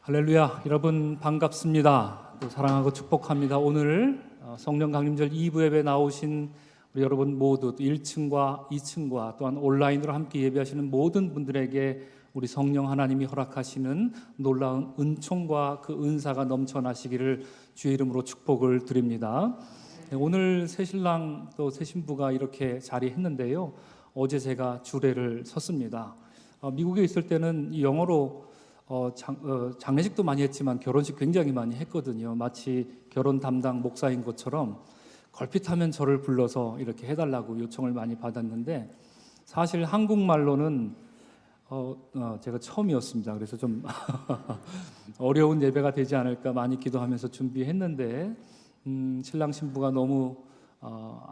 할렐루야, 여러분 반갑습니다. 또 사랑하고 축복합니다. 오늘 성령 강림절 2부 예배 나오신 우리 여러분 모두 1층과 2층과 또한 온라인으로 함께 예배하시는 모든 분들에게 우리 성령 하나님이 허락하시는 놀라운 은총과 그 은사가 넘쳐나시기를 주의 이름으로 축복을 드립니다. 오늘 새신랑 또 새신부가 이렇게 자리했는데요, 어제 제가 주례를 섰습니다. 미국에 있을 때는 영어로 장례식도 많이 했지만 결혼식 굉장히 많이 했거든요. 마치 결혼 담당 목사인 것처럼 걸핏하면 저를 불러서 이렇게 해달라고 요청을 많이 받았는데, 사실 한국말로는 제가 처음이었습니다. 그래서 좀 어려운 예배가 되지 않을까 많이 기도하면서 준비했는데, 신랑 신부가 너무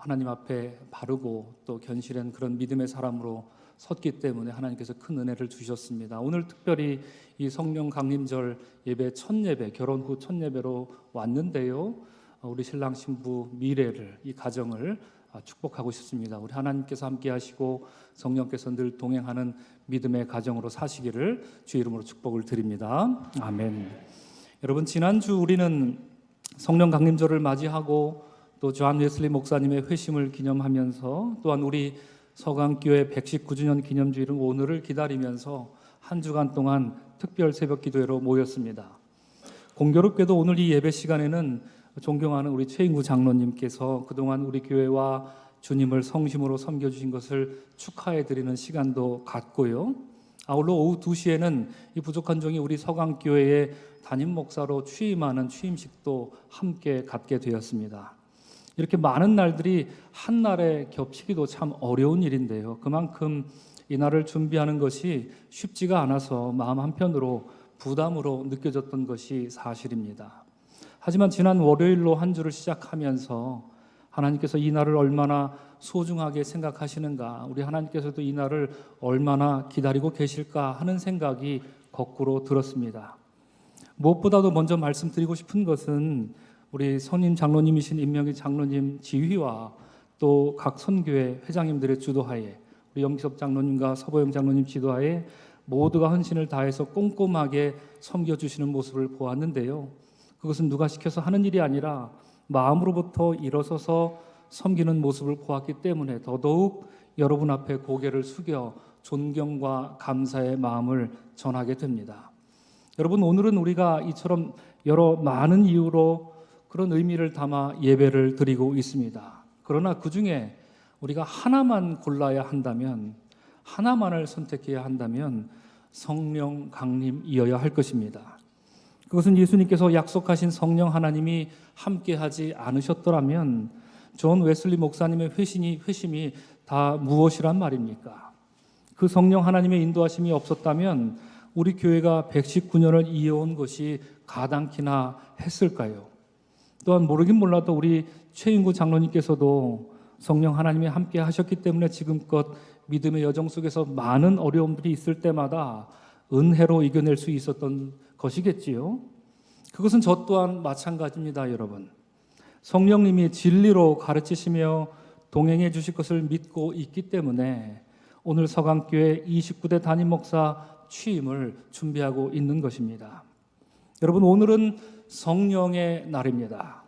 하나님 앞에 바르고 또 견실한 그런 믿음의 사람으로 섰기 때문에 하나님께서 큰 은혜를 주셨습니다. 오늘 특별히 이 성령 강림절 예배 첫 예배, 결혼 후 첫 예배로 왔는데요, 우리 신랑 신부 미래를, 이 가정을 축복하고 싶습니다. 우리 하나님께서 함께 하시고 성령께서 늘 동행하는 믿음의 가정으로 사시기를 주의 이름으로 축복을 드립니다. 아멘. 여러분, 지난주 우리는 성령 강림절을 맞이하고 또 존 웨슬리 목사님의 회심을 기념하면서, 또한 우리 서강교회 119주년 기념주일인 오늘을 기다리면서 한 주간 동안 특별 새벽 기도회로 모였습니다. 공교롭게도 오늘 이 예배 시간에는 존경하는 우리 최인구 장로님께서 그동안 우리 교회와 주님을 성심으로 섬겨주신 것을 축하해드리는 시간도 갖고요, 아울러 오후 2시에는 이 부족한 종이 우리 서강교회의 담임 목사로 취임하는 취임식도 함께 갖게 되었습니다. 이렇게 많은 날들이 한 날에 겹치기도 참 어려운 일인데요, 그만큼 이 날을 준비하는 것이 쉽지가 않아서 마음 한편으로 부담으로 느껴졌던 것이 사실입니다. 하지만 지난 월요일로 한 주를 시작하면서 하나님께서 이 날을 얼마나 소중하게 생각하시는가, 우리 하나님께서도 이 날을 얼마나 기다리고 계실까 하는 생각이 거꾸로 들었습니다. 무엇보다도 먼저 말씀드리고 싶은 것은 우리 선임 장로님이신 임명희 장로님 지휘와 또 각 선교회 회장님들의 주도하에, 우리 염기섭 장로님과 서보영 장로님 지도하에 모두가 헌신을 다해서 꼼꼼하게 섬겨주시는 모습을 보았는데요, 그것은 누가 시켜서 하는 일이 아니라 마음으로부터 일어서서 섬기는 모습을 보았기 때문에 더더욱 여러분 앞에 고개를 숙여 존경과 감사의 마음을 전하게 됩니다. 여러분, 오늘은 우리가 이처럼 여러 많은 이유로 그런 의미를 담아 예배를 드리고 있습니다. 그러나 그 중에 우리가 하나만 골라야 한다면, 하나만을 선택해야 한다면 성령 강림이어야 할 것입니다. 그것은 예수님께서 약속하신 성령 하나님이 함께하지 않으셨더라면 존 웨슬리 목사님의 회심이 다 무엇이란 말입니까? 그 성령 하나님의 인도하심이 없었다면 우리 교회가 119년을 이어온 것이 가당키나 했을까요? 또한 모르긴 몰라도 우리 최인구 장로님께서도 성령 하나님이 함께 하셨기 때문에 지금껏 믿음의 여정 속에서 많은 어려움들이 있을 때마다 은혜로 이겨낼 수 있었던 것이겠지요. 그것은 저 또한 마찬가지입니다. 여러분, 성령님이 진리로 가르치시며 동행해 주실 것을 믿고 있기 때문에 오늘 서강교회 29대 담임 목사 취임을 준비하고 있는 것입니다. 여러분, 오늘은 성령의 날입니다.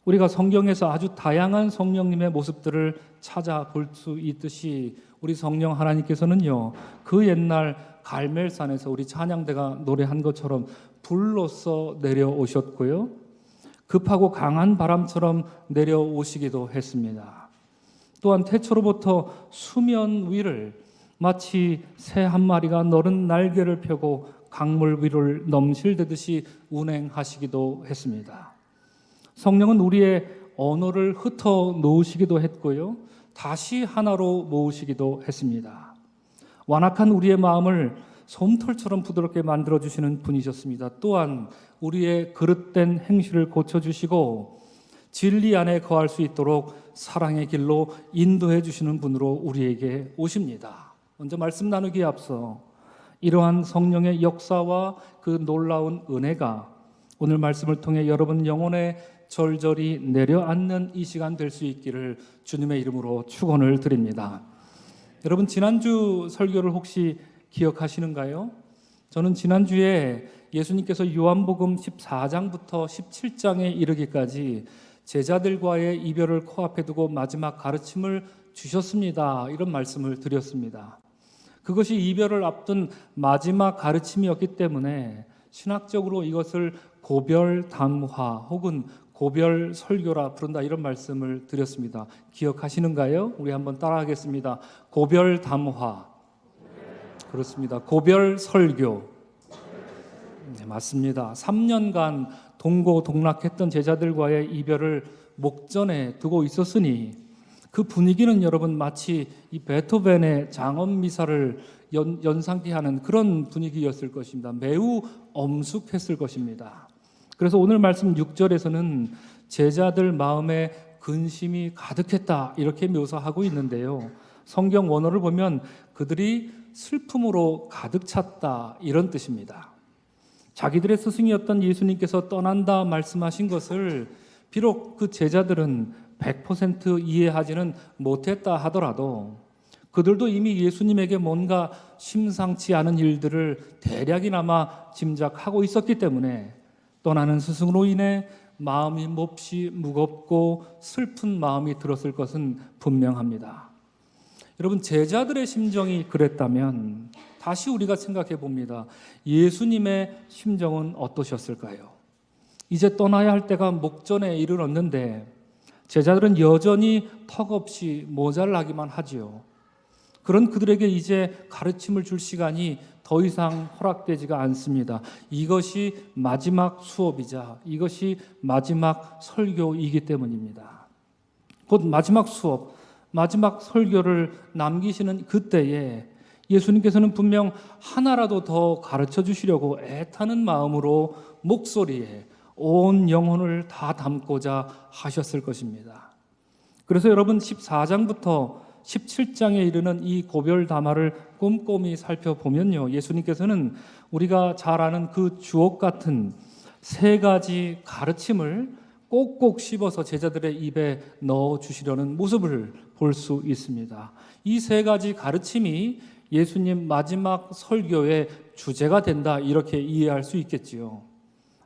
우리가 성경에서 아주 다양한 성령님의 모습들을 찾아볼 수 있듯이 우리 성령 하나님께서는요, 그 옛날 갈멜산에서 우리 찬양대가 노래한 것처럼 불로써 내려오셨고요, 급하고 강한 바람처럼 내려오시기도 했습니다. 또한 태초로부터 수면 위를 마치 새 한 마리가 너른 날개를 펴고 강물 위를 넘실대듯이 운행하시기도 했습니다. 성령은 우리의 언어를 흩어 놓으시기도 했고요, 다시 하나로 모으시기도 했습니다. 완악한 우리의 마음을 솜털처럼 부드럽게 만들어주시는 분이셨습니다. 또한 우리의 그릇된 행실을 고쳐주시고 진리 안에 거할 수 있도록 사랑의 길로 인도해 주시는 분으로 우리에게 오십니다. 먼저 말씀 나누기에 앞서 이러한 성령의 역사와 그 놀라운 은혜가 오늘 말씀을 통해 여러분 영혼에 절절히 내려앉는 이 시간 될 수 있기를 주님의 이름으로 축원을 드립니다. 여러분, 지난주 설교를 혹시 기억하시는가요? 저는 지난주에 예수님께서 요한복음 14장부터 17장에 이르기까지 제자들과의 이별을 코앞에 두고 마지막 가르침을 주셨습니다. 이런 말씀을 드렸습니다. 그것이 이별을 앞둔 마지막 가르침이었기 때문에 신학적으로 이것을 고별담화 혹은 고별 설교라 부른다, 이런 말씀을 드렸습니다. 기억하시는가요? 우리 한번 따라하겠습니다. 고별담화. 그렇습니다. 고별 설교. 네, 맞습니다. 3년간 동고동락했던 제자들과의 이별을 목전에 두고 있었으니 그 분위기는 여러분 마치 이 베토벤의 장엄 미사를 연상케 하는 그런 분위기였을 것입니다. 매우 엄숙했을 것입니다. 그래서 오늘 말씀 6절에서는 제자들 마음에 근심이 가득했다, 이렇게 묘사하고 있는데요. 성경 원어를 보면 그들이 슬픔으로 가득 찼다, 이런 뜻입니다. 자기들의 스승이었던 예수님께서 떠난다 말씀하신 것을 비록 그 제자들은 100% 이해하지는 못했다 하더라도 그들도 이미 예수님에게 뭔가 심상치 않은 일들을 대략이나마 짐작하고 있었기 때문에 떠나는 스승으로 인해 마음이 몹시 무겁고 슬픈 마음이 들었을 것은 분명합니다. 여러분, 제자들의 심정이 그랬다면 다시 우리가 생각해 봅니다. 예수님의 심정은 어떠셨을까요? 이제 떠나야 할 때가 목전에 이르렀는데 제자들은 여전히 턱없이 모자라기만 하지요. 그런 그들에게 이제 가르침을 줄 시간이 더 이상 허락되지가 않습니다. 이것이 마지막 수업이자 이것이 마지막 설교이기 때문입니다. 곧 마지막 수업, 마지막 설교를 남기시는 그때에 예수님께서는 분명 하나라도 더 가르쳐 주시려고 애타는 마음으로 목소리에 온 영혼을 다 담고자 하셨을 것입니다. 그래서 여러분 14장부터 17장에 이르는 이 고별 담화를 꼼꼼히 살펴보면요, 예수님께서는 우리가 잘 아는 그 주옥 같은 세 가지 가르침을 꼭꼭 씹어서 제자들의 입에 넣어 주시려는 모습을 볼 수 있습니다. 이 세 가지 가르침이 예수님 마지막 설교의 주제가 된다, 이렇게 이해할 수 있겠지요.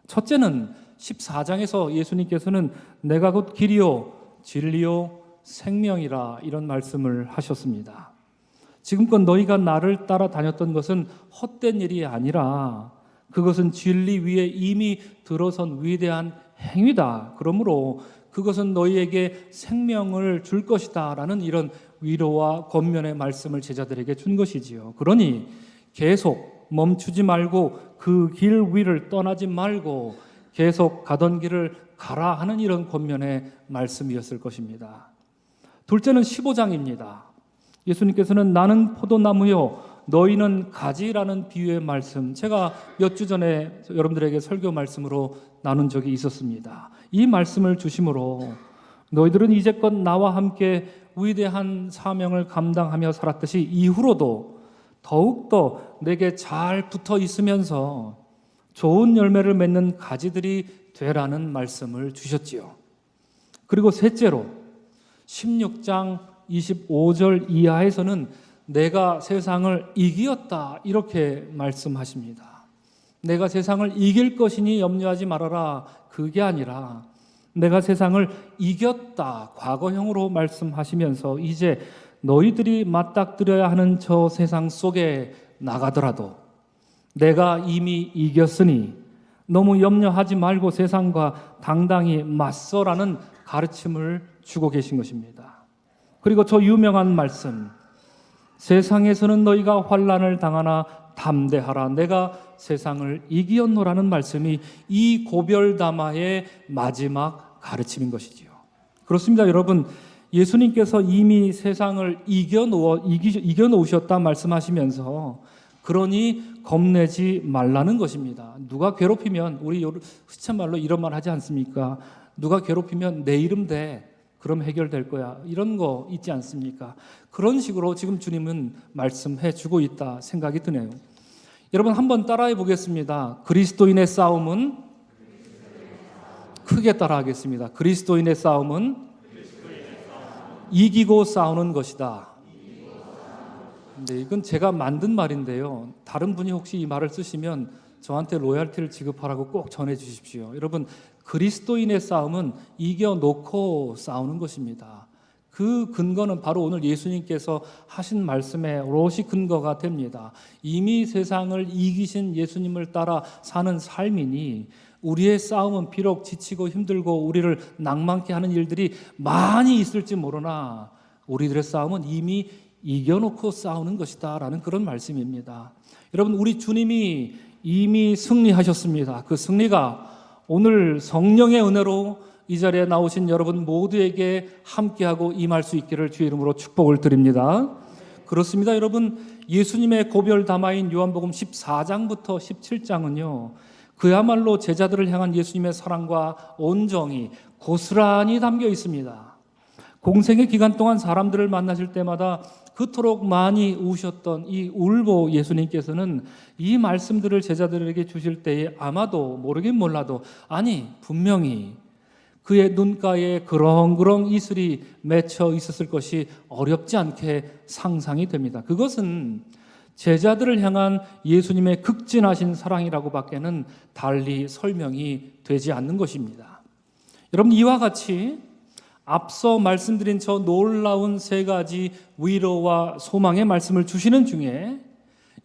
첫째는 14장에서 예수님께서는 내가 곧 길이요 진리요 생명이라, 이런 말씀을 하셨습니다. 지금껏 너희가 나를 따라다녔던 것은 헛된 일이 아니라 그것은 진리 위에 이미 들어선 위대한 행위다. 그러므로 그것은 너희에게 생명을 줄 것이다 라는 이런 위로와 권면의 말씀을 제자들에게 준 것이지요. 그러니 계속 멈추지 말고 그 길 위를 떠나지 말고 계속 가던 길을 가라 하는 이런 권면의 말씀이었을 것입니다. 둘째는 15장입니다. 예수님께서는 나는 포도나무요 너희는 가지라는 비유의 말씀, 제가 몇 주 전에 여러분들에게 설교 말씀으로 나눈 적이 있었습니다. 이 말씀을 주심으로 너희들은 이제껏 나와 함께 위대한 사명을 감당하며 살았듯이 이후로도 더욱더 내게 잘 붙어 있으면서 좋은 열매를 맺는 가지들이 되라는 말씀을 주셨지요. 그리고 셋째로 16장 25절 이하에서는 내가 세상을 이기었다, 이렇게 말씀하십니다. 내가 세상을 이길 것이니 염려하지 말아라, 그게 아니라 내가 세상을 이겼다, 과거형으로 말씀하시면서 이제 너희들이 맞닥뜨려야 하는 저 세상 속에 나가더라도 내가 이미 이겼으니 너무 염려하지 말고 세상과 당당히 맞서라는 가르침을 주고 계신 것입니다. 그리고 저 유명한 말씀, 세상에서는 너희가 환난을 당하나 담대하라, 내가 세상을 이기었노라는 말씀이 이 고별담화의 마지막 가르침인 것이지요. 그렇습니다. 여러분, 예수님께서 이미 세상을 이겨놓으셨다 말씀하시면서 그러니 겁내지 말라는 것입니다. 누가 괴롭히면, 우리 시쳇말로 이런 말 하지 않습니까? 누가 괴롭히면 내 이름 대, 그럼 해결될 거야, 이런 거 있지 않습니까? 그런 식으로 지금 주님은 말씀해 주고 있다 생각이 드네요. 여러분 한번 따라해 보겠습니다. 그리스도인의 싸움은, 크게 따라하겠습니다. 그리스도인의 싸움은 이기고 싸우는 것이다. 네, 이건 제가 만든 말인데요. 다른 분이 혹시 이 말을 쓰시면 저한테 로열티를 지급하라고 꼭 전해 주십시오. 여러분, 그리스도인의 싸움은 이겨놓고 싸우는 것입니다. 그 근거는 바로 오늘 예수님께서 하신 말씀에 오롯이 근거가 됩니다. 이미 세상을 이기신 예수님을 따라 사는 삶이니 우리의 싸움은 비록 지치고 힘들고 우리를 낭만케 하는 일들이 많이 있을지 모르나 우리들의 싸움은 이미 이겨놓고 싸우는 것이다 라는 그런 말씀입니다. 여러분, 우리 주님이 이미 승리하셨습니다. 그 승리가 오늘 성령의 은혜로 이 자리에 나오신 여러분 모두에게 함께하고 임할 수 있기를 주의 이름으로 축복을 드립니다. 그렇습니다. 여러분, 예수님의 고별 담화인 요한복음 14장부터 17장은요 그야말로 제자들을 향한 예수님의 사랑과 온정이 고스란히 담겨 있습니다. 공생의 기간 동안 사람들을 만나실 때마다 그토록 많이 우셨던 이 울보 예수님께서는 이 말씀들을 제자들에게 주실 때에 아마도 모르긴 몰라도 아니 분명히 그의 눈가에 그렁그렁 이슬이 맺혀 있었을 것이 어렵지 않게 상상이 됩니다. 그것은 제자들을 향한 예수님의 극진하신 사랑이라고 밖에는 달리 설명이 되지 않는 것입니다. 여러분, 이와 같이 앞서 말씀드린 저 놀라운 세 가지 위로와 소망의 말씀을 주시는 중에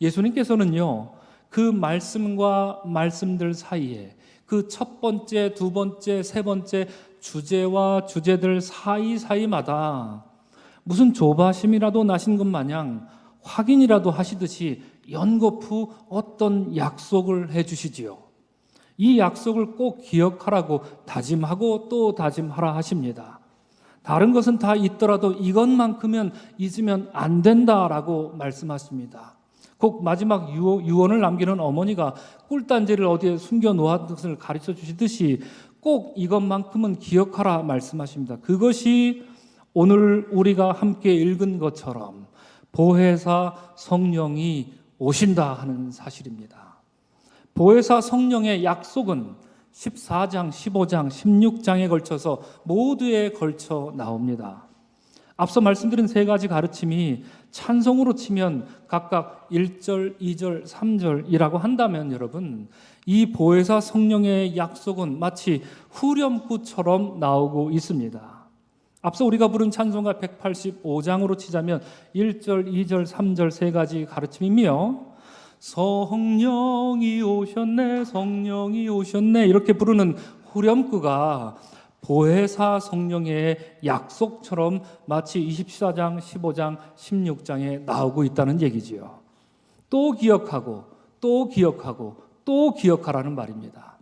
예수님께서는요 그 말씀과 말씀들 사이에 그 첫 번째, 두 번째, 세 번째 주제와 주제들 사이사이마다 무슨 조바심이라도 나신 것 마냥 확인이라도 하시듯이 연거푸 어떤 약속을 해주시지요. 이 약속을 꼭 기억하라고 다짐하고 또 다짐하라 하십니다. 다른 것은 다 있더라도 이것만큼은 잊으면 안 된다라고 말씀하십니다. 꼭 마지막 유언을 남기는 어머니가 꿀단지를 어디에 숨겨 놓았던 것을 가르쳐 주시듯이 꼭 이것만큼은 기억하라 말씀하십니다. 그것이 오늘 우리가 함께 읽은 것처럼 보혜사 성령이 오신다 하는 사실입니다. 보혜사 성령의 약속은 14장, 15장, 16장에 걸쳐서 모두에 걸쳐 나옵니다. 앞서 말씀드린 세 가지 가르침이 찬송으로 치면 각각 1절, 2절, 3절이라고 한다면 여러분, 이 보혜사 성령의 약속은 마치 후렴구처럼 나오고 있습니다. 앞서 우리가 부른 찬송가 185장으로 치자면 1절, 2절, 3절 세 가지 가르침이며 성령이 오셨네, 성령이 오셨네 이렇게 부르는 후렴구가 보혜사 성령의 약속처럼 마치 24장, 15장, 16장에 나오고 있다는 얘기지요. 또 기억하고 또 기억하고 또 기억하라는 말입니다.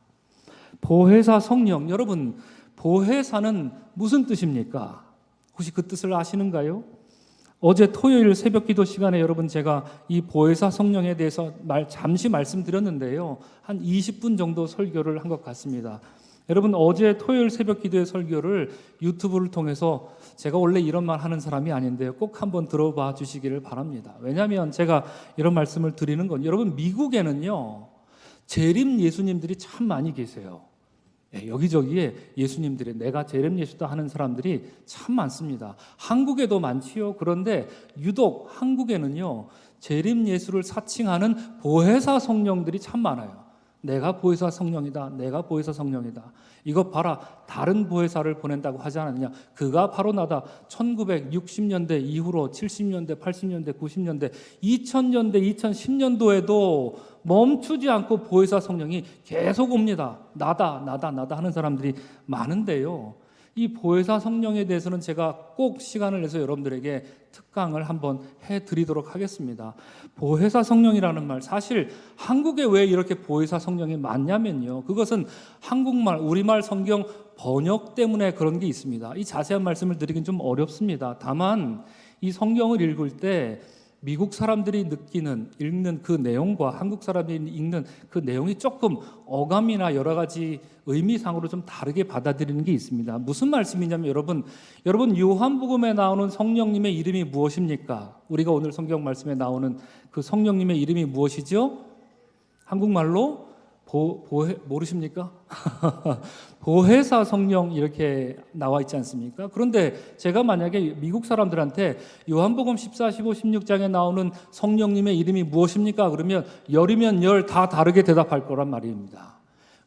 보혜사 성령, 여러분 보혜사는 무슨 뜻입니까? 혹시 그 뜻을 아시는가요? 어제 토요일 새벽 기도 시간에 여러분 제가 이 보혜사 성령에 대해서 잠시 말씀드렸는데요. 한 20분 정도 설교를 한 것 같습니다. 여러분 어제 토요일 새벽 기도의 설교를 유튜브를 통해서 제가 원래 이런 말 하는 사람이 아닌데요. 꼭 한번 들어봐 주시기를 바랍니다. 왜냐하면 제가 이런 말씀을 드리는 건 여러분 미국에는요. 재림 예수님들이 참 많이 계세요. 여기저기에 예수님들이 내가 재림 예수다 하는 사람들이 참 많습니다. 한국에도 많지요. 그런데 유독 한국에는요. 재림 예수를 사칭하는 보혜사 성령들이 참 많아요. 내가 보혜사 성령이다. 내가 보혜사 성령이다. 이것 봐라. 다른 보혜사를 보낸다고 하지 않았느냐. 그가 바로 나다. 1960년대 이후로 70년대, 80년대, 90년대, 2000년대, 2010년도에도 멈추지 않고 보혜사 성령이 계속 옵니다. 나다, 나다, 나다 하는 사람들이 많은데요. 이 보혜사 성령에 대해서는 제가 꼭 시간을 내서 여러분들에게 특강을 한번 해드리도록 하겠습니다. 보혜사 성령이라는 말, 사실 한국에 왜 이렇게 보혜사 성령이 많냐면요. 그것은 한국말, 우리말 성경 번역 때문에 그런 게 있습니다. 이 자세한 말씀을 드리긴 좀 어렵습니다. 다만 이 성경을 읽을 때 미국 사람들이 읽는 그 내용과 한국 사람들이 읽는 그 내용이 조금 어감이나 여러 가지 의미상으로 좀 다르게 받아들이는 게 있습니다. 무슨 말씀이냐면 여러분 요한복음에 나오는 성령님의 이름이 무엇입니까? 우리가 오늘 성경 말씀에 나오는 그 성령님의 이름이 무엇이죠? 한국말로 모르십니까? 보혜사 성령 이렇게 나와 있지 않습니까? 그런데 제가 만약에 미국 사람들한테 요한복음 14, 15, 16장에 나오는 성령님의 이름이 무엇입니까? 그러면 열이면 열 다 다르게 대답할 거란 말입니다.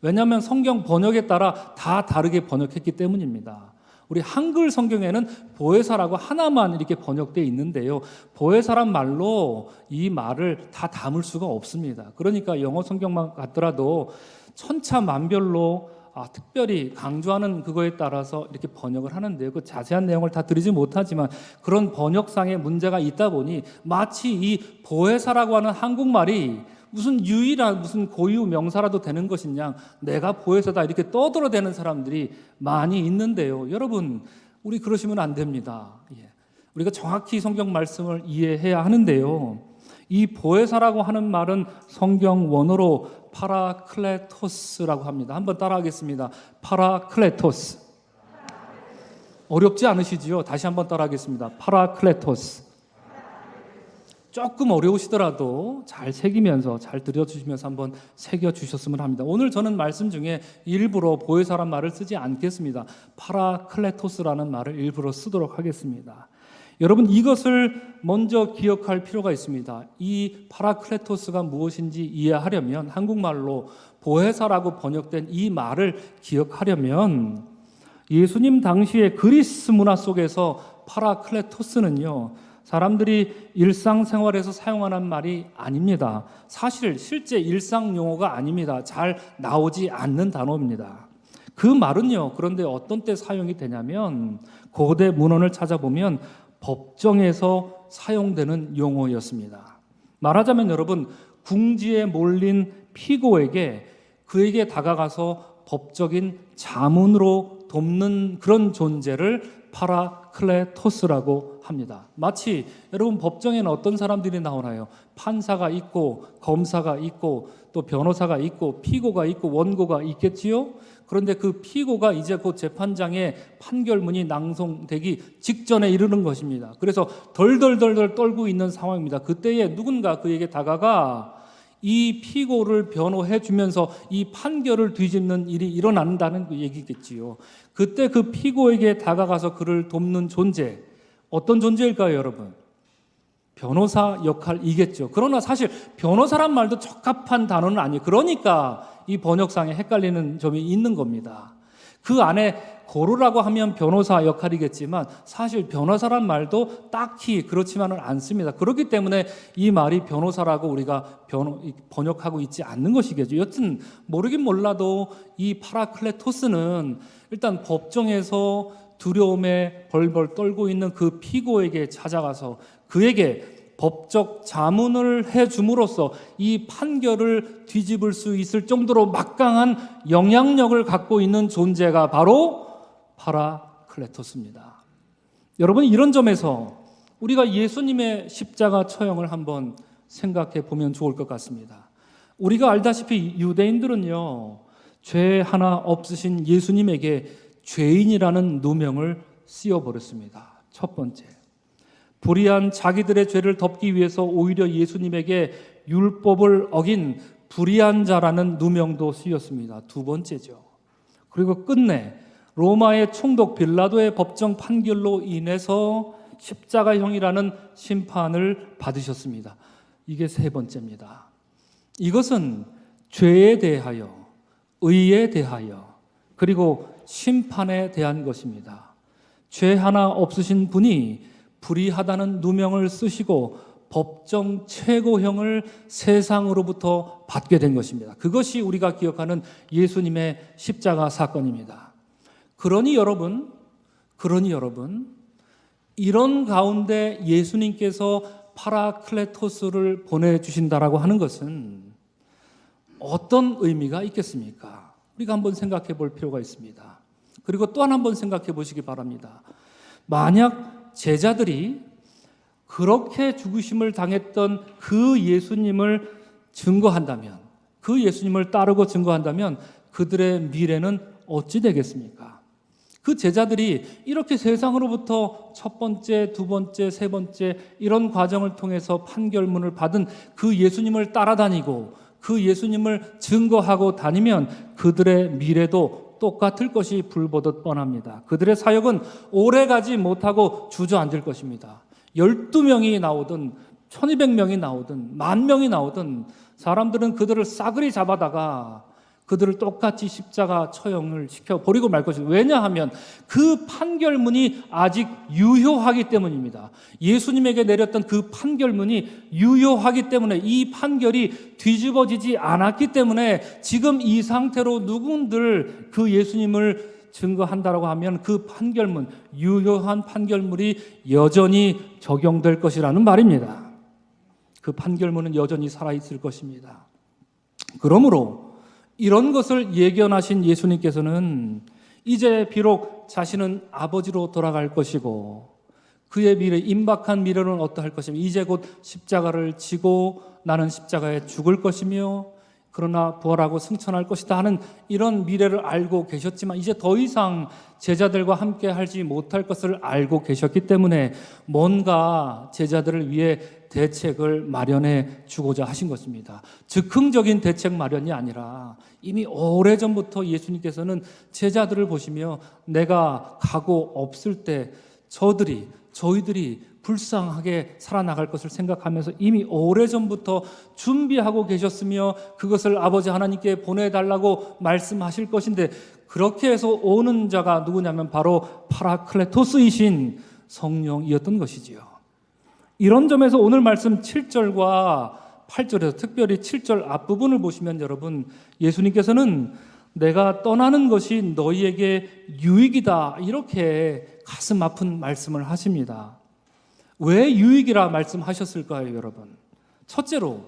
왜냐하면 성경 번역에 따라 다 다르게 번역했기 때문입니다. 우리 한글 성경에는 보혜사라고 하나만 이렇게 번역되어 있는데요. 보혜사란 말로 이 말을 다 담을 수가 없습니다. 그러니까 영어 성경만 같더라도 천차만별로 특별히 강조하는 그거에 따라서 이렇게 번역을 하는데요. 그 자세한 내용을 다 드리지 못하지만 그런 번역상의 문제가 있다 보니 마치 이 보혜사라고 하는 한국말이 무슨 유일한 무슨 고유 명사라도 되는 것이냐, 내가 보혜사다 이렇게 떠들어대는 사람들이 많이 있는데요. 여러분, 우리 그러시면 안 됩니다. 우리가 정확히 성경 말씀을 이해해야 하는데요. 이 보혜사라고 하는 말은 성경 원어로 파라클레토스라고 합니다. 한번 따라하겠습니다. 파라클레토스. 어렵지 않으시지요? 다시 한번 따라하겠습니다. 파라클레토스. 조금 어려우시더라도 잘 새기면서 잘 들여주시면서 한번 새겨주셨으면 합니다. 오늘 저는 말씀 중에 일부러 보혜사란 말을 쓰지 않겠습니다. 파라클레토스라는 말을 일부러 쓰도록 하겠습니다. 여러분, 이것을 먼저 기억할 필요가 있습니다. 이 파라클레토스가 무엇인지 이해하려면, 한국말로 보혜사라고 번역된 이 말을 기억하려면 예수님 당시의 그리스 문화 속에서 파라클레토스는요, 사람들이 일상생활에서 사용하는 말이 아닙니다. 사실 실제 일상 용어가 아닙니다. 잘 나오지 않는 단어입니다. 그 말은요, 그런데 어떤 때 사용이 되냐면 고대 문헌을 찾아보면 법정에서 사용되는 용어였습니다. 말하자면 여러분, 궁지에 몰린 피고에게 그에게 다가가서 법적인 자문으로 돕는 그런 존재를 파라클레토스라고 합니다. 마치 여러분 법정에는 어떤 사람들이 나오나요? 판사가 있고 검사가 있고 또 변호사가 있고 피고가 있고 원고가 있겠지요? 그런데 그 피고가 이제 곧 재판장에 판결문이 낭송되기 직전에 이르는 것입니다. 그래서 덜덜덜덜 떨고 있는 상황입니다. 그때에 누군가 그에게 다가가 이 피고를 변호해 주면서 이 판결을 뒤집는 일이 일어난다는 그 얘기겠지요. 그때 그 피고에게 다가가서 그를 돕는 존재, 어떤 존재일까요, 여러분? 변호사 역할이겠죠. 그러나 사실 변호사란 말도 적합한 단어는 아니에요. 그러니까 이 번역상에 헷갈리는 점이 있는 겁니다. 그 안에 고르라고 하면 변호사 역할이겠지만 사실 변호사란 말도 딱히 그렇지만은 않습니다. 그렇기 때문에 이 말이 변호사라고 우리가 번역하고 있지 않는 것이겠죠. 여튼 모르긴 몰라도 이 파라클레토스는 일단 법정에서 두려움에 벌벌 떨고 있는 그 피고에게 찾아가서 그에게 법적 자문을 해줌으로써 이 판결을 뒤집을 수 있을 정도로 막강한 영향력을 갖고 있는 존재가 바로 파라클레토스입니다. 여러분, 이런 점에서 우리가 예수님의 십자가 처형을 한번 생각해 보면 좋을 것 같습니다. 우리가 알다시피 유대인들은요, 죄 하나 없으신 예수님에게 죄인이라는 누명을 씌워버렸습니다. 첫 번째, 불의한 자기들의 죄를 덮기 위해서 오히려 예수님에게 율법을 어긴 불의한 자라는 누명도 씌웠습니다. 두 번째죠. 그리고 끝내 로마의 총독 빌라도의 법정 판결로 인해서 십자가형이라는 심판을 받으셨습니다. 이게 세 번째입니다. 이것은 죄에 대하여, 의에 대하여, 그리고 심판에 대한 것입니다. 죄 하나 없으신 분이 불의하다는 누명을 쓰시고 법정 최고형을 세상으로부터 받게 된 것입니다. 그것이 우리가 기억하는 예수님의 십자가 사건입니다. 그러니 여러분, 이런 가운데 예수님께서 파라클레토스를 보내주신다라고 하는 것은 어떤 의미가 있겠습니까? 우리가 한번 생각해 볼 필요가 있습니다. 그리고 또 한 번 생각해 보시기 바랍니다. 만약 제자들이 그렇게 죽으심을 당했던 그 예수님을 증거한다면, 그 예수님을 따르고 증거한다면 그들의 미래는 어찌 되겠습니까? 그 제자들이 이렇게 세상으로부터 첫 번째, 두 번째, 세 번째 이런 과정을 통해서 판결문을 받은 그 예수님을 따라다니고 그 예수님을 증거하고 다니면 그들의 미래도 똑같을 것이 불보듯 뻔합니다. 그들의 사역은 오래가지 못하고 주저앉을 것입니다. 12명이 나오든 1200명이 나오든 10,000명이 나오든 사람들은 그들을 싸그리 잡아다가 그들을 똑같이 십자가 처형을 시켜버리고 말 것입니다. 왜냐하면 그 판결문이 아직 유효하기 때문입니다. 예수님에게 내렸던 그 판결문이 유효하기 때문에, 이 판결이 뒤집어지지 않았기 때문에 지금 이 상태로 누군들 그 예수님을 증거한다라고 하면 그 판결문, 유효한 판결문이 여전히 적용될 것이라는 말입니다. 그 판결문은 여전히 살아있을 것입니다. 그러므로 이런 것을 예견하신 예수님께서는 이제 비록 자신은 아버지로 돌아갈 것이고 그의 미래, 임박한 미래는 어떠할 것이며 이제 곧 십자가를 지고 나는 십자가에 죽을 것이며 그러나 부활하고 승천할 것이다 하는 이런 미래를 알고 계셨지만 이제 더 이상 제자들과 함께 하지 못할 것을 알고 계셨기 때문에 뭔가 제자들을 위해 대책을 마련해 주고자 하신 것입니다. 즉흥적인 대책 마련이 아니라 이미 오래전부터 예수님께서는 제자들을 보시며 내가 가고 없을 때 저희들이 불쌍하게 살아나갈 것을 생각하면서 이미 오래전부터 준비하고 계셨으며 그것을 아버지 하나님께 보내달라고 말씀하실 것인데, 그렇게 해서 오는 자가 누구냐면 바로 파라클레토스이신 성령이었던 것이지요. 이런 점에서 오늘 말씀 7절과 8절에서 특별히 7절 앞부분을 보시면 여러분, 예수님께서는 내가 떠나는 것이 너희에게 유익이다 이렇게 가슴 아픈 말씀을 하십니다. 왜 유익이라 말씀하셨을까요, 여러분? 첫째로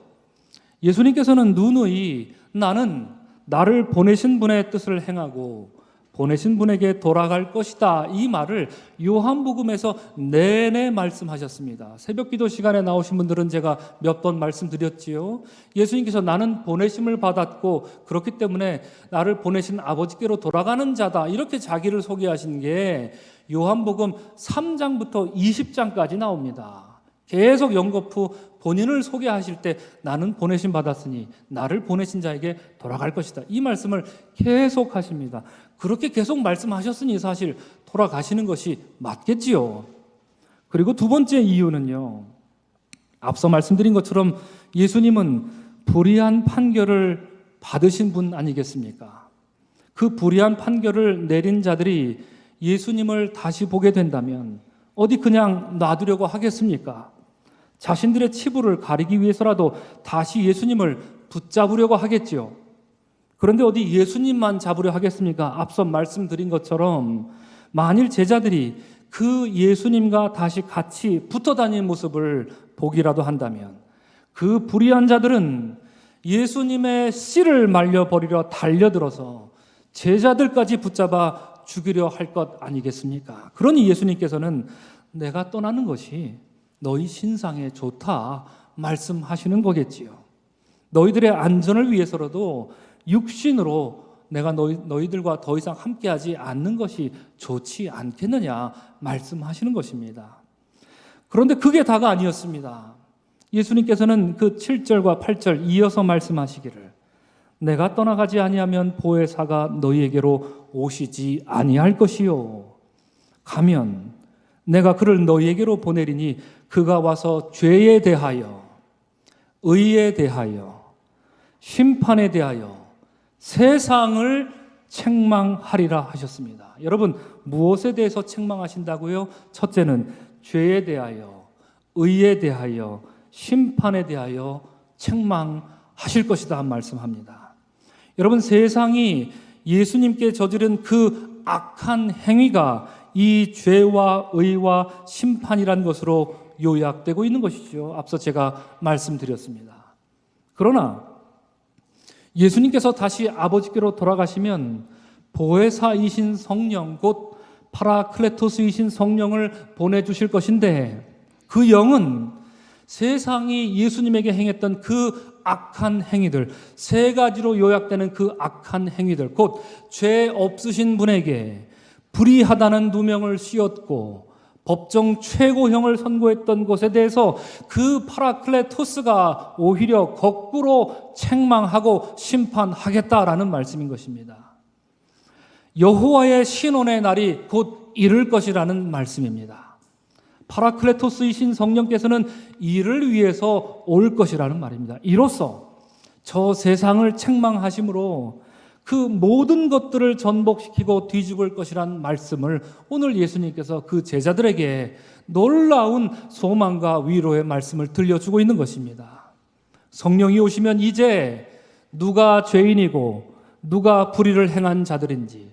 예수님께서는 누누이 나는 나를 보내신 분의 뜻을 행하고 보내신 분에게 돌아갈 것이다 이 말을 요한복음에서 내내 말씀하셨습니다. 새벽기도 시간에 나오신 분들은 제가 몇 번 말씀드렸지요. 예수님께서 나는 보내심을 받았고 그렇기 때문에 나를 보내신 아버지께로 돌아가는 자다 이렇게 자기를 소개하신 게 요한복음 3장부터 20장까지 나옵니다. 계속 연거푸 본인을 소개하실 때 나는 보내심 받았으니 나를 보내신 자에게 돌아갈 것이다 이 말씀을 계속 하십니다. 그렇게 계속 말씀하셨으니 사실 돌아가시는 것이 맞겠지요. 그리고 두 번째 이유는요, 앞서 말씀드린 것처럼 예수님은 불의한 판결을 받으신 분 아니겠습니까? 그 불의한 판결을 내린 자들이 예수님을 다시 보게 된다면 어디 그냥 놔두려고 하겠습니까? 자신들의 치부를 가리기 위해서라도 다시 예수님을 붙잡으려고 하겠지요. 그런데 어디 예수님만 잡으려 하겠습니까? 앞서 말씀드린 것처럼 만일 제자들이 그 예수님과 다시 같이 붙어 다니는 모습을 보기라도 한다면 그 불의한 자들은 예수님의 씨를 말려버리려 달려들어서 제자들까지 붙잡아 죽이려 할 것 아니겠습니까? 그러니 예수님께서는 내가 떠나는 것이 너희 신상에 좋다 말씀하시는 거겠지요. 너희들의 안전을 위해서라도 육신으로 내가 너희들과 더 이상 함께하지 않는 것이 좋지 않겠느냐 말씀하시는 것입니다. 그런데 그게 다가 아니었습니다. 예수님께서는 그 7절과 8절 이어서 말씀하시기를 내가 떠나가지 아니하면 보혜사가 너희에게로 오시지 아니할 것이요 가면 내가 그를 너희에게로 보내리니 그가 와서 죄에 대하여 의에 대하여 심판에 대하여 세상을 책망하리라 하셨습니다. 여러분 무엇에 대해서 책망하신다고요? 첫째는 죄에 대하여 의에 대하여 심판에 대하여 책망하실 것이다 말씀합니다. 여러분 세상이 예수님께 저지른 그 악한 행위가 이 죄와 의와 심판이란 것으로 요약되고 있는 것이죠. 앞서 제가 말씀드렸습니다. 그러나 예수님께서 다시 아버지께로 돌아가시면 보혜사이신 성령 곧 파라클레토스이신 성령을 보내주실 것인데 그 영은 세상이 예수님에게 행했던 그 악한 행위들, 세 가지로 요약되는 그 악한 행위들, 곧 죄 없으신 분에게 불의하다는 누명을 씌웠고 법정 최고형을 선고했던 것에 대해서 그 파라클레토스가 오히려 거꾸로 책망하고 심판하겠다라는 말씀인 것입니다. 여호와의 신원의 날이 곧 이를 것이라는 말씀입니다. 파라클레토스이신 성령께서는 이를 위해서 올 것이라는 말입니다. 이로써 저 세상을 책망하심으로 그 모든 것들을 전복시키고 뒤집을 것이란 말씀을 오늘 예수님께서 그 제자들에게 놀라운 소망과 위로의 말씀을 들려주고 있는 것입니다. 성령이 오시면 이제 누가 죄인이고 누가 불의를 행한 자들인지,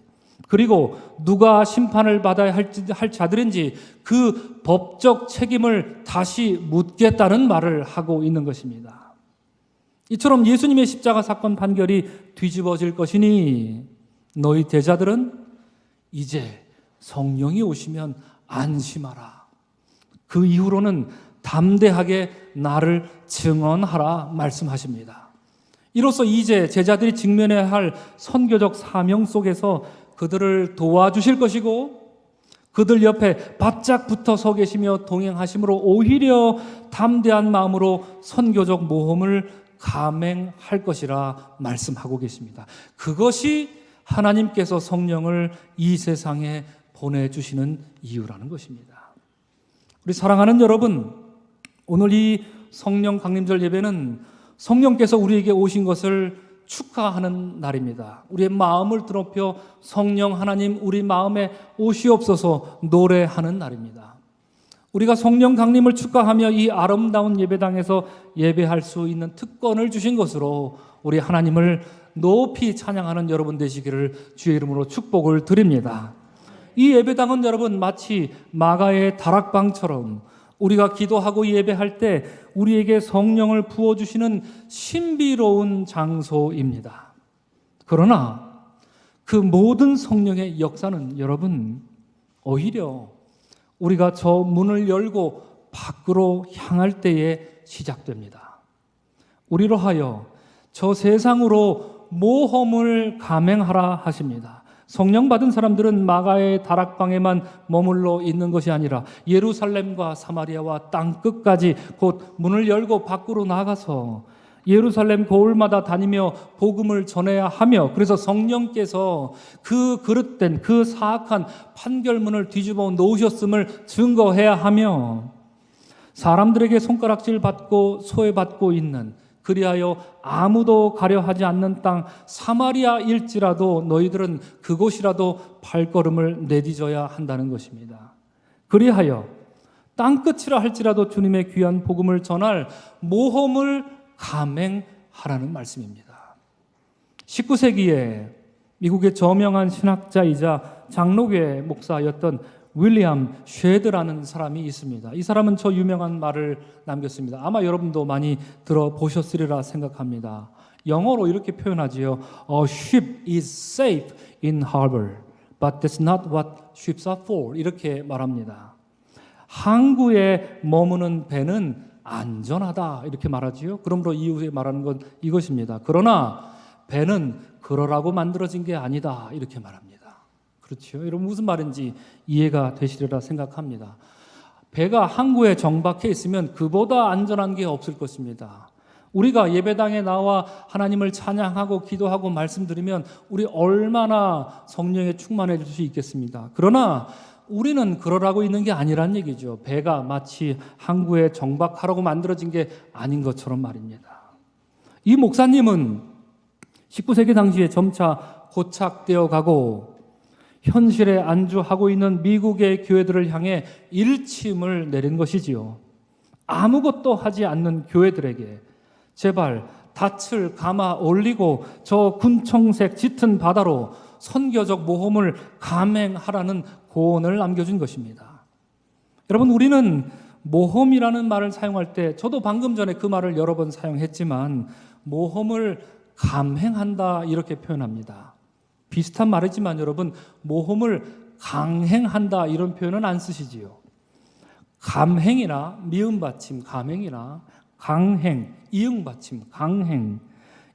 그리고 누가 심판을 받아야 할 자들인지 그 법적 책임을 다시 묻겠다는 말을 하고 있는 것입니다. 이처럼 예수님의 십자가 사건 판결이 뒤집어질 것이니 너희 제자들은 이제 성령이 오시면 안심하라. 그 이후로는 담대하게 나를 증언하라 말씀하십니다. 이로써 이제 제자들이 직면해야 할 선교적 사명 속에서 그들을 도와주실 것이고 그들 옆에 바짝 붙어 서 계시며 동행하심으로 오히려 담대한 마음으로 선교적 모험을 감행할 것이라 말씀하고 계십니다. 그것이 하나님께서 성령을 이 세상에 보내주시는 이유라는 것입니다. 우리 사랑하는 여러분, 오늘 이 성령 강림절 예배는 성령께서 우리에게 오신 것을 축하하는 날입니다. 우리의 마음을 드높여 성령 하나님 우리 마음에 오시옵소서 노래하는 날입니다. 우리가 성령 강림을 축하하며 이 아름다운 예배당에서 예배할 수 있는 특권을 주신 것으로 우리 하나님을 높이 찬양하는 여러분 되시기를 주의 이름으로 축복을 드립니다. 이 예배당은 여러분 마치 마가의 다락방처럼 우리가 기도하고 예배할 때 우리에게 성령을 부어주시는 신비로운 장소입니다. 그러나 그 모든 성령의 역사는 여러분 오히려 우리가 저 문을 열고 밖으로 향할 때에 시작됩니다. 우리로 하여 저 세상으로 모험을 감행하라 하십니다. 성령 받은 사람들은 마가의 다락방에만 머물러 있는 것이 아니라 예루살렘과 사마리아와 땅끝까지 곧 문을 열고 밖으로 나가서 예루살렘 고을마다 다니며 복음을 전해야 하며, 그래서 성령께서 그 그릇된 그 사악한 판결문을 뒤집어 놓으셨음을 증거해야 하며, 사람들에게 손가락질 받고 소외받고 있는, 그리하여 아무도 가려 하지 않는 땅 사마리아일지라도 너희들은 그곳이라도 발걸음을 내디뎌야 한다는 것입니다. 그리하여 땅끝이라 할지라도 주님의 귀한 복음을 전할 모험을 감행하라는 말씀입니다. 19세기에 미국의 저명한 신학자이자 장로교회 목사였던 윌리엄 쉐드라는 사람이 있습니다. 이 사람은 저 유명한 말을 남겼습니다. 아마 여러분도 많이 들어보셨으리라 생각합니다. 영어로 이렇게 표현하지요. A ship is safe in harbor, but that's not what ships are for. 이렇게 말합니다. 항구에 머무는 배는 안전하다 이렇게 말하지요. 그러므로 이후에 말하는 건 이것입니다. 그러나 배는 그러라고 만들어진 게 아니다 이렇게 말합니다. 그렇죠. 여러분 무슨 말인지 이해가 되시리라 생각합니다. 배가 항구에 정박해 있으면 그보다 안전한 게 없을 것입니다. 우리가 예배당에 나와 하나님을 찬양하고 기도하고 말씀드리면 우리 얼마나 성령에 충만해질 수 있겠습니다. 그러나 우리는 그러라고 있는 게 아니란 얘기죠. 배가 마치 항구에 정박하라고 만들어진 게 아닌 것처럼 말입니다. 이 목사님은 19세기 당시에 점차 고착되어 가고 현실에 안주하고 있는 미국의 교회들을 향해 일침을 내린 것이지요. 아무것도 하지 않는 교회들에게 제발 닻을 감아 올리고 저 군청색 짙은 바다로 선교적 모험을 감행하라는 고언을 남겨준 것입니다. 여러분, 우리는 모험이라는 말을 사용할 때, 저도 방금 전에 그 말을 여러 번 사용했지만 모험을 감행한다 이렇게 표현합니다. 비슷한 말이지만 여러분, 모험을 강행한다 이런 표현은 안 쓰시지요. 감행이나 미음 받침 감행이나 강행, 이응 받침 강행,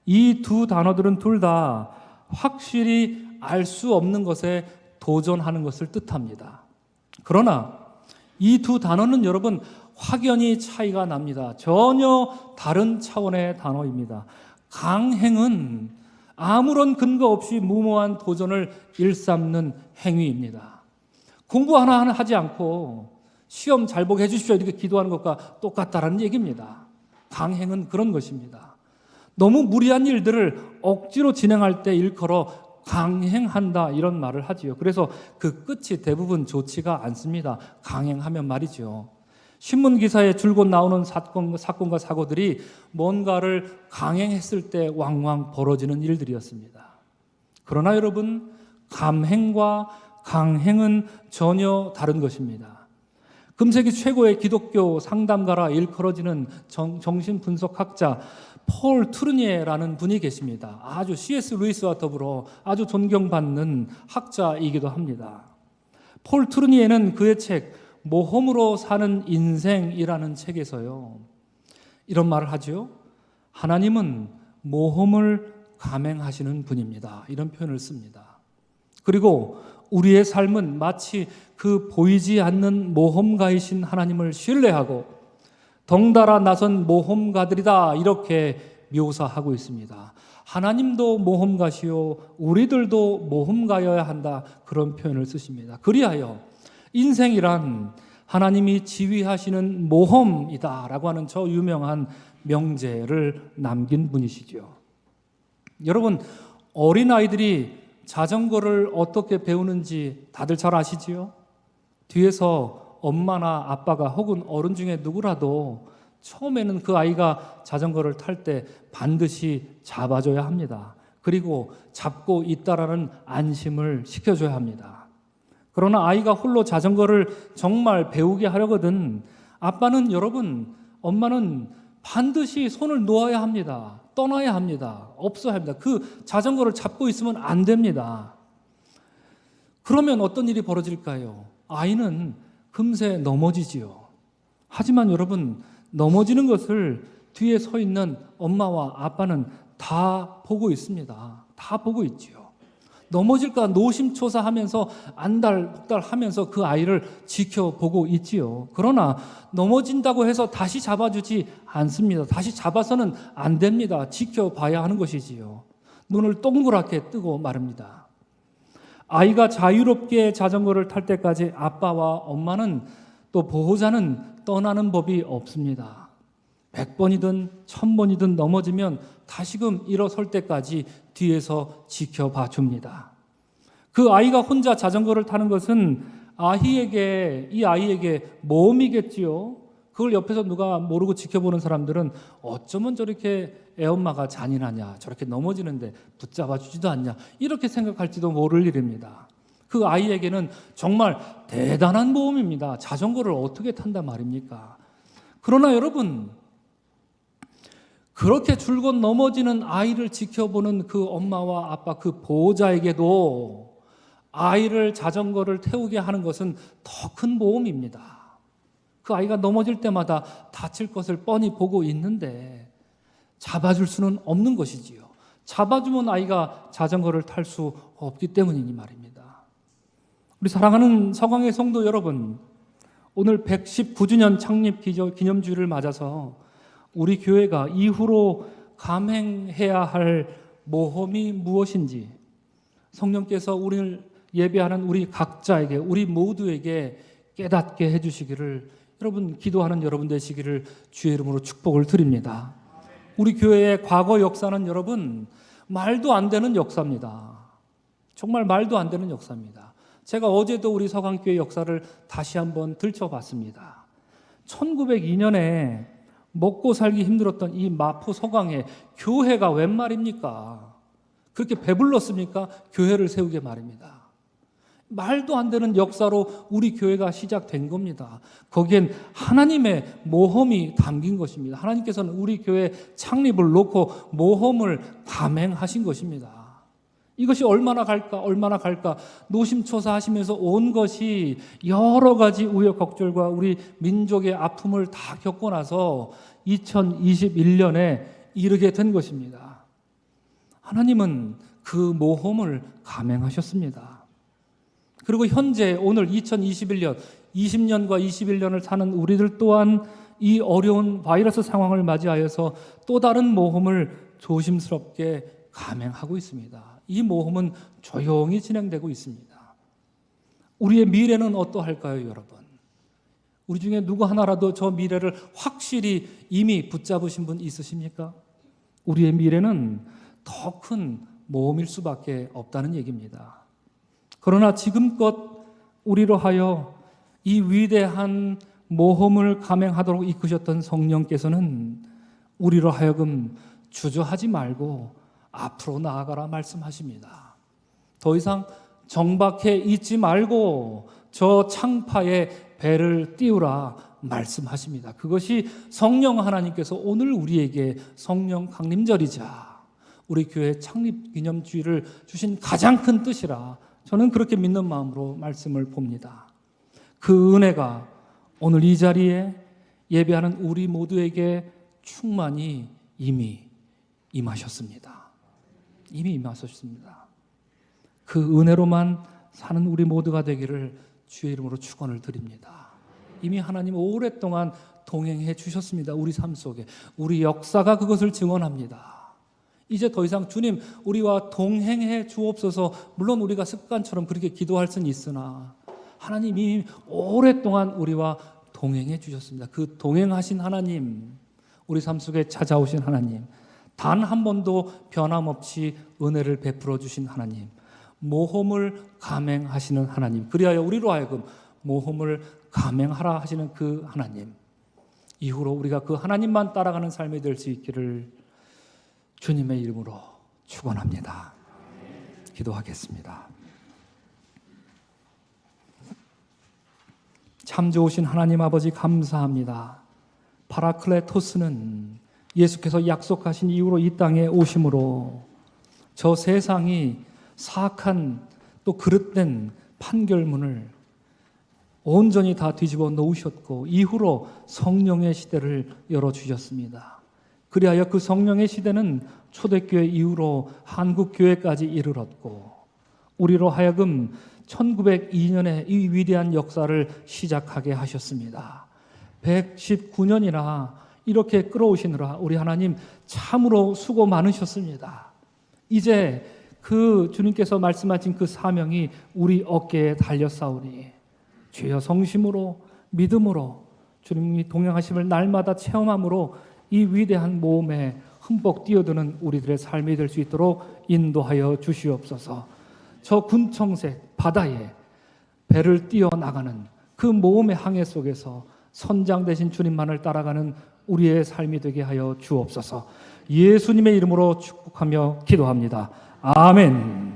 이 두 단어들은 둘 다 확실히 알 수 없는 것에 도전하는 것을 뜻합니다. 그러나 이 두 단어는 여러분 확연히 차이가 납니다. 전혀 다른 차원의 단어입니다. 강행은 아무런 근거 없이 무모한 도전을 일삼는 행위입니다. 공부 하나 하지 않고 시험 잘 보게 해주십시오 이렇게 기도하는 것과 똑같다라는 얘기입니다. 강행은 그런 것입니다. 너무 무리한 일들을 억지로 진행할 때 일컬어 강행한다 이런 말을 하지요. 그래서 그 끝이 대부분 좋지가 않습니다. 강행하면 말이죠. 신문 기사에 줄곧 나오는 사건과 사고들이 뭔가를 강행했을 때 왕왕 벌어지는 일들이었습니다. 그러나 여러분, 감행과 강행은 전혀 다른 것입니다. 금세기 최고의 기독교 상담가라 일컬어지는 정신분석학자 폴 투르니에라는 분이 계십니다. 아주 C.S. 루이스와 더불어 아주 존경받는 학자이기도 합니다. 폴 투르니에는 그의 책 모험으로 사는 인생이라는 책에서요 이런 말을 하죠. 하나님은 모험을 감행하시는 분입니다. 이런 표현을 씁니다. 그리고 우리의 삶은 마치 그 보이지 않는 모험가이신 하나님을 신뢰하고 덩달아 나선 모험가들이다 이렇게 묘사하고 있습니다. 하나님도 모험가시요 우리들도 모험가여야 한다 그런 표현을 쓰십니다. 그리하여 인생이란 하나님이 지휘하시는 모험이다 라고 하는 저 유명한 명제를 남긴 분이시죠. 여러분, 어린아이들이 자전거를 어떻게 배우는지 다들 잘 아시지요? 뒤에서 엄마나 아빠가 혹은 어른 중에 누구라도 처음에는 그 아이가 자전거를 탈 때 반드시 잡아줘야 합니다. 그리고 잡고 있다라는 안심을 시켜줘야 합니다. 그러나 아이가 홀로 자전거를 정말 배우게 하려거든 아빠는 여러분, 엄마는 반드시 손을 놓아야 합니다. 떠나야 합니다. 없어야 합니다. 그 자전거를 잡고 있으면 안 됩니다. 그러면 어떤 일이 벌어질까요? 아이는 금세 넘어지지요. 하지만 여러분, 넘어지는 것을 뒤에 서 있는 엄마와 아빠는 다 보고 있습니다. 다 보고 있지요. 넘어질까 노심초사하면서 안달복달 하면서 그 아이를 지켜보고 있지요. 그러나 넘어진다고 해서 다시 잡아주지 않습니다. 다시 잡아서는 안 됩니다. 지켜봐야 하는 것이지요. 눈을 동그랗게 뜨고 말입니다. 아이가 자유롭게 자전거를 탈 때까지 아빠와 엄마는 또 보호자는 떠나는 법이 없습니다. 100번이든 1000번이든 넘어지면 다시금 일어설 때까지 뒤에서 지켜봐 줍니다. 그 아이가 혼자 자전거를 타는 것은 이 아이에게 모험이겠지요. 그걸 옆에서 누가 모르고 지켜보는 사람들은 어쩌면 저렇게 애엄마가 잔인하냐, 저렇게 넘어지는데 붙잡아 주지도 않냐, 이렇게 생각할지도 모를 일입니다. 그 아이에게는 정말 대단한 모험입니다. 자전거를 어떻게 탄단 말입니까? 그러나 여러분, 그렇게 줄곧 넘어지는 아이를 지켜보는 그 엄마와 아빠, 그 보호자에게도 아이를 자전거를 태우게 하는 것은 더 큰 모험입니다. 그 아이가 넘어질 때마다 다칠 것을 뻔히 보고 있는데 잡아줄 수는 없는 것이지요. 잡아주면 아이가 자전거를 탈 수 없기 때문이니 말입니다. 우리 사랑하는 서강의 성도 여러분, 오늘 119주년 창립 기념주일을 맞아서 우리 교회가 이후로 감행해야 할 모험이 무엇인지 성령께서 우리를 예배하는 우리 각자에게, 우리 모두에게 깨닫게 해주시기를, 여러분 기도하는 여러분 되시기를 주의 이름으로 축복을 드립니다. 우리 교회의 과거 역사는 여러분 말도 안 되는 역사입니다. 정말 말도 안 되는 역사입니다. 제가 어제도 우리 서강교회 역사를 다시 한번 들춰봤습니다. 1902년에 먹고 살기 힘들었던 이 마포 서강에 교회가 웬 말입니까? 그렇게 배불렀습니까? 교회를 세우게 말입니다. 말도 안 되는 역사로 우리 교회가 시작된 겁니다. 거기엔 하나님의 모험이 담긴 것입니다. 하나님께서는 우리 교회 창립을 놓고 모험을 감행하신 것입니다. 이것이 얼마나 갈까 노심초사하시면서 온 것이 여러 가지 우여곡절과 우리 민족의 아픔을 다 겪고 나서 2021년에 이르게 된 것입니다. 하나님은 그 모험을 감행하셨습니다. 그리고 현재 오늘 2021년 20년과 21년을 사는 우리들 또한 이 어려운 바이러스 상황을 맞이하여서 또 다른 모험을 조심스럽게 감행하고 있습니다. 이 모험은 조용히 진행되고 있습니다. 우리의 미래는 어떠할까요, 여러분? 우리 중에 누구 하나라도 저 미래를 확실히 이미 붙잡으신 분 있으십니까? 우리의 미래는 더 큰 모험일 수밖에 없다는 얘기입니다. 그러나 지금껏 우리로 하여 이 위대한 모험을 감행하도록 이끄셨던 성령께서는 우리로 하여금 주저하지 말고 앞으로 나아가라 말씀하십니다. 더 이상 정박해 있지 말고 저 창파에 배를 띄우라 말씀하십니다. 그것이 성령 하나님께서 오늘 우리에게 성령 강림절이자 우리 교회 창립기념주의를 주신 가장 큰 뜻이라 저는 그렇게 믿는 마음으로 말씀을 봅니다. 그 은혜가 오늘 이 자리에 예배하는 우리 모두에게 충만히 이미 임하셨습니다. 이미 임하셨습니다. 그 은혜로만 사는 우리 모두가 되기를 주의 이름으로 축원을 드립니다. 이미 하나님 오랫동안 동행해 주셨습니다. 우리 삶 속에 우리 역사가 그것을 증언합니다. 이제 더 이상 주님 우리와 동행해 주옵소서. 물론 우리가 습관처럼 그렇게 기도할 수는 있으나 하나님이 오랫동안 우리와 동행해 주셨습니다. 그 동행하신 하나님, 우리 삶 속에 찾아오신 하나님, 단 한 번도 변함없이 은혜를 베풀어 주신 하나님, 모험을 감행하시는 하나님, 그리하여 우리로 하여금 모험을 감행하라 하시는 그 하나님, 이후로 우리가 그 하나님만 따라가는 삶이 될 수 있기를 주님의 이름으로 축원합니다. 기도하겠습니다. 참 좋으신 하나님 아버지 감사합니다. 파라클레토스는 예수께서 약속하신 이후로 이 땅에 오심으로 저 세상이 사악한 또 그릇된 판결문을 온전히 다 뒤집어 놓으셨고 이후로 성령의 시대를 열어주셨습니다. 그리하여 그 성령의 시대는 초대교회 이후로 한국교회까지 이르렀고 우리로 하여금 1902년에 이 위대한 역사를 시작하게 하셨습니다. 119년이나 이렇게 끌어오시느라 우리 하나님 참으로 수고 많으셨습니다. 이제 그 주님께서 말씀하신 그 사명이 우리 어깨에 달렸사오니 주여 성심으로 믿음으로 주님이 동행하심을 날마다 체험함으로 이 위대한 모험에 흠뻑 뛰어드는 우리들의 삶이 될 수 있도록 인도하여 주시옵소서. 저 군청색 바다에 배를 띄어나가는 그 모험의 항해 속에서 선장 되신 주님만을 따라가는 우리의 삶이 되게 하여 주옵소서. 예수님의 이름으로 축복하며 기도합니다. 아멘.